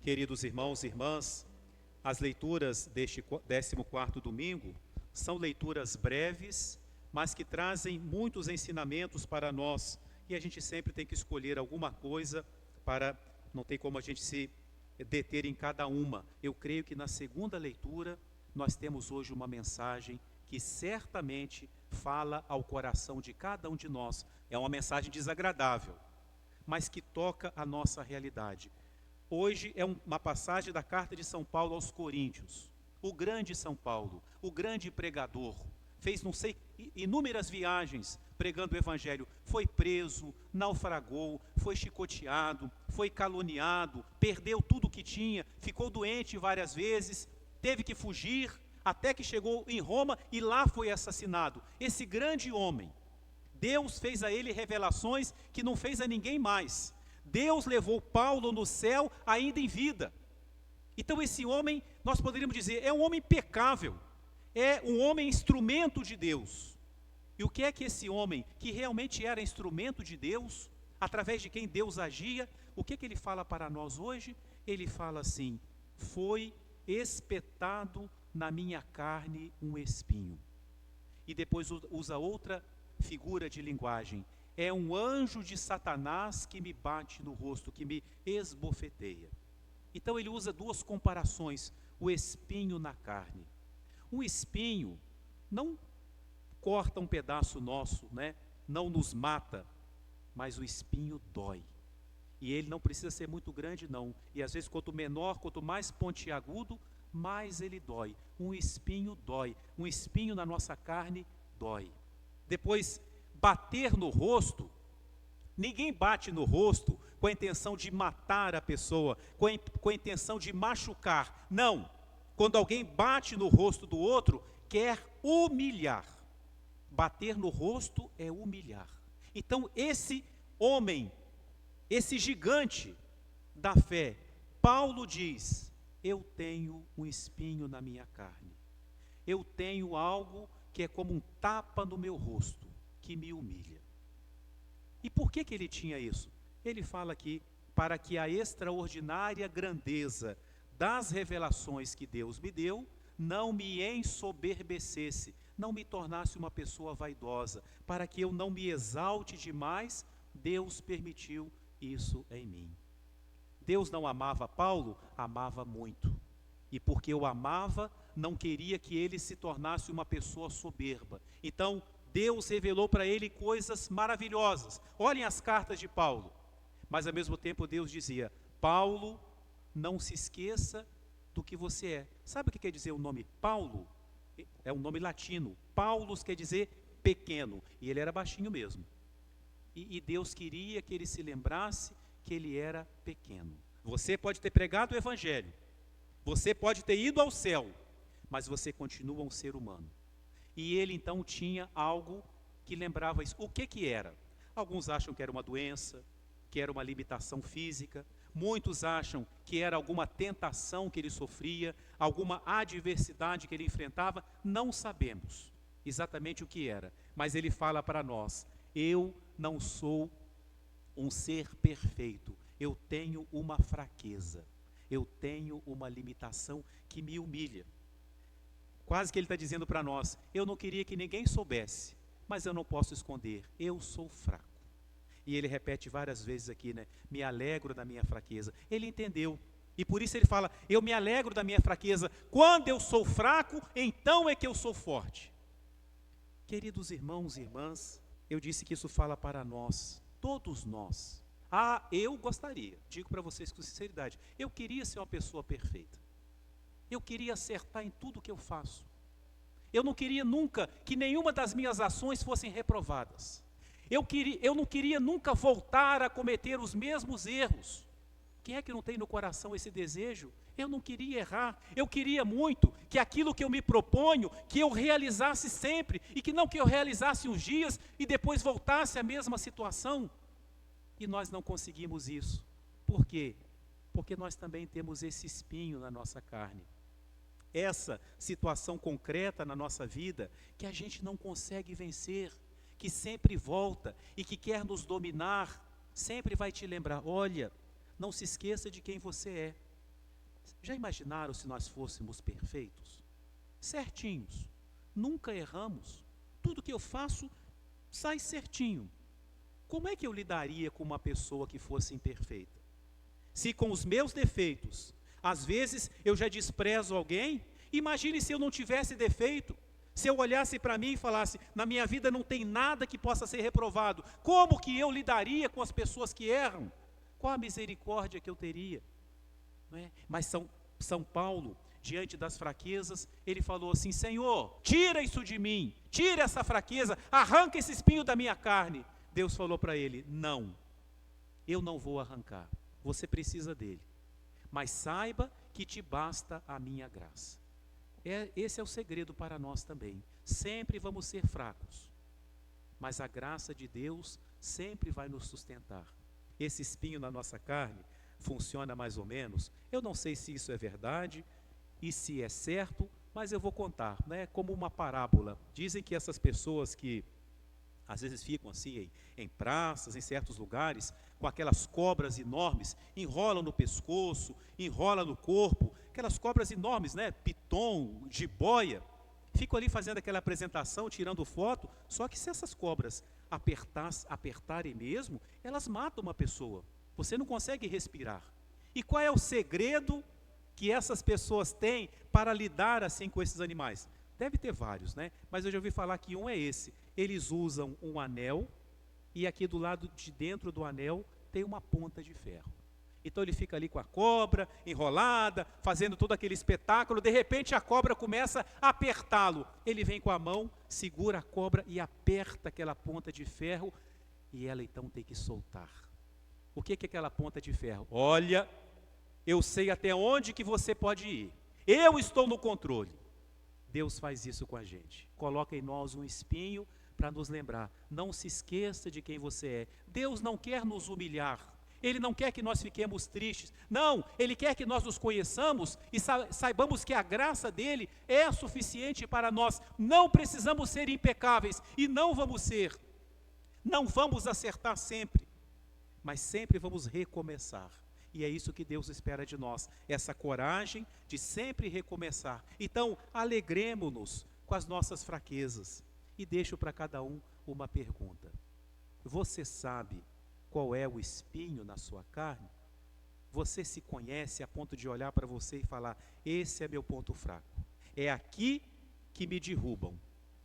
Queridos irmãos e irmãs, as leituras deste 14º domingo são leituras breves, mas que trazem muitos ensinamentos para nós. E a gente sempre tem que escolher alguma coisa para, não tem como a gente se deter em cada uma. Eu creio que na segunda leitura nós temos hoje uma mensagem que certamente fala ao coração de cada um de nós. É uma mensagem desagradável, mas que toca a nossa realidade. Hoje é uma passagem da carta de São Paulo aos Coríntios. O grande São Paulo, o grande pregador, fez não sei inúmeras viagens pregando o evangelho, foi preso, naufragou, foi chicoteado, foi caluniado, perdeu tudo o que tinha, ficou doente várias vezes, teve que fugir, até que chegou em Roma e lá foi assassinado. Esse grande homem, Deus fez a ele revelações que não fez a ninguém mais. Deus levou Paulo no céu ainda em vida. Então esse homem, nós poderíamos dizer, é um homem impecável, é um homem instrumento de Deus. E o que é que esse homem, que realmente era instrumento de Deus, através de quem Deus agia, o que é que ele fala para nós hoje? Ele fala assim: foi espetado na minha carne um espinho. E depois usa outra figura de linguagem: é um anjo de Satanás que me bate no rosto, que me esbofeteia. Então ele usa duas comparações: o espinho na carne. Um espinho não corta um pedaço nosso, né? Não nos mata, mas o espinho dói. E ele não precisa ser muito grande, não. E às vezes, quanto menor, quanto mais pontiagudo, mais ele dói. Um espinho dói. Um espinho na nossa carne dói. Depois, bater no rosto. Ninguém bate no rosto com a intenção de matar a pessoa, com a intenção de machucar. Não. Quando alguém bate no rosto do outro, quer humilhar. Bater no rosto é humilhar. Então, esse homem, esse gigante da fé, Paulo diz: eu tenho um espinho na minha carne. Eu tenho algo que é como um tapa no meu rosto, que me humilha. E por que ele tinha isso? Ele fala aqui: para que a extraordinária grandeza das revelações que Deus me deu não me ensoberbecesse, não me tornasse uma pessoa vaidosa, para que eu não me exalte demais. Deus permitiu isso em mim. Deus não amava Paulo? Amava muito. E porque o amava, não queria que ele se tornasse uma pessoa soberba. Então, Deus revelou para ele coisas maravilhosas. Olhem as cartas de Paulo. Mas, ao mesmo tempo, Deus dizia: Paulo, não se esqueça do que você é. Sabe o que quer dizer o nome Paulo? É um nome latino. Paulus quer dizer pequeno. E ele era baixinho mesmo. E Deus queria que ele se lembrasse que ele era pequeno. Você pode ter pregado o evangelho. Você pode ter ido ao céu. Mas você continua um ser humano. E ele então tinha algo que lembrava isso. O que era? Alguns acham que era uma doença, que era uma limitação física. Muitos acham que era alguma tentação que ele sofria, alguma adversidade que ele enfrentava. Não sabemos exatamente o que era. Mas ele fala para nós: eu não sou um ser perfeito. Eu tenho uma fraqueza. Eu tenho uma limitação que me humilha. Quase que ele está dizendo para nós: eu não queria que ninguém soubesse, mas eu não posso esconder, eu sou fraco. E ele repete várias vezes aqui, né? Me alegro da minha fraqueza. Ele entendeu. E por isso ele fala: eu me alegro da minha fraqueza. Quando eu sou fraco, então é que eu sou forte. Queridos irmãos e irmãs, eu disse que isso fala para nós, todos nós. Ah, eu gostaria, digo para vocês com sinceridade, eu queria ser uma pessoa perfeita. Eu queria acertar em tudo que eu faço. Eu não queria nunca que nenhuma das minhas ações fossem reprovadas. Eu não queria nunca voltar a cometer os mesmos erros. Quem é que não tem no coração esse desejo? Eu não queria errar. Eu queria muito que aquilo que eu me proponho, que eu realizasse sempre, e que não que eu realizasse uns dias e depois voltasse à mesma situação. E nós não conseguimos isso. Por quê? Porque nós também temos esse espinho na nossa carne. Essa situação concreta na nossa vida que a gente não consegue vencer, que sempre volta e que quer nos dominar, sempre vai te lembrar: olha, não se esqueça de quem você é. Já imaginaram se nós fôssemos perfeitos? Certinhos, nunca erramos, tudo que eu faço sai certinho. Como é que eu lidaria com uma pessoa que fosse imperfeita? Se com os meus defeitos, às vezes eu já desprezo alguém, imagine se eu não tivesse defeito, se eu olhasse para mim e falasse, na minha vida não tem nada que possa ser reprovado, como que eu lidaria com as pessoas que erram? Qual a misericórdia que eu teria? Não é? Mas São Paulo, diante das fraquezas, ele falou assim, Senhor, tira isso de mim, tira essa fraqueza, arranca esse espinho da minha carne. Deus falou para ele, não, eu não vou arrancar, você precisa dele, mas saiba que te basta a minha graça. Esse é o segredo para nós também, sempre vamos ser fracos, mas a graça de Deus sempre vai nos sustentar. Esse espinho na nossa carne funciona mais ou menos, eu não sei se isso é verdade e se é certo, mas eu vou contar, né, como uma parábola. Dizem que essas pessoas que às vezes ficam assim em praças, em certos lugares, com aquelas cobras enormes, enrolam no pescoço, enrolam no corpo, aquelas cobras enormes, né, piton, jiboia, ficam ali fazendo aquela apresentação, tirando foto, só que se essas cobras apertarem mesmo, elas matam uma pessoa, você não consegue respirar. E qual é o segredo que essas pessoas têm para lidar assim com esses animais? Deve ter vários, né? Mas eu já ouvi falar que um é esse. Eles usam um anel e aqui do lado de dentro do anel tem uma ponta de ferro. Então ele fica ali com a cobra enrolada, fazendo todo aquele espetáculo, de repente a cobra começa a apertá-lo. Ele vem com a mão, segura a cobra e aperta aquela ponta de ferro e ela então tem que soltar. O que é aquela ponta de ferro? Olha, eu sei até onde que você pode ir. Eu estou no controle. Deus faz isso com a gente. Coloca em nós um espinho para nos lembrar. Não se esqueça de quem você é. Deus não quer nos humilhar. Ele não quer que nós fiquemos tristes. Não, Ele quer que nós nos conheçamos e saibamos que a graça dEle é suficiente para nós. Não precisamos ser impecáveis e não vamos ser. Não vamos acertar sempre, mas sempre vamos recomeçar. E é isso que Deus espera de nós, essa coragem de sempre recomeçar. Então, alegremo-nos com as nossas fraquezas. E deixo para cada um uma pergunta. Você sabe qual é o espinho na sua carne? Você se conhece a ponto de olhar para você e falar, esse é meu ponto fraco. É aqui que me derrubam.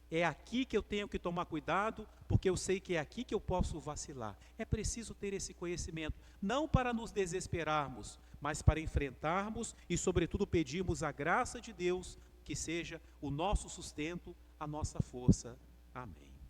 É aqui que eu tenho que tomar cuidado, porque eu sei que é aqui que eu posso vacilar. É preciso ter esse conhecimento, não para nos desesperarmos, mas para enfrentarmos e, sobretudo, pedirmos a graça de Deus, que seja o nosso sustento, a nossa força. Amém.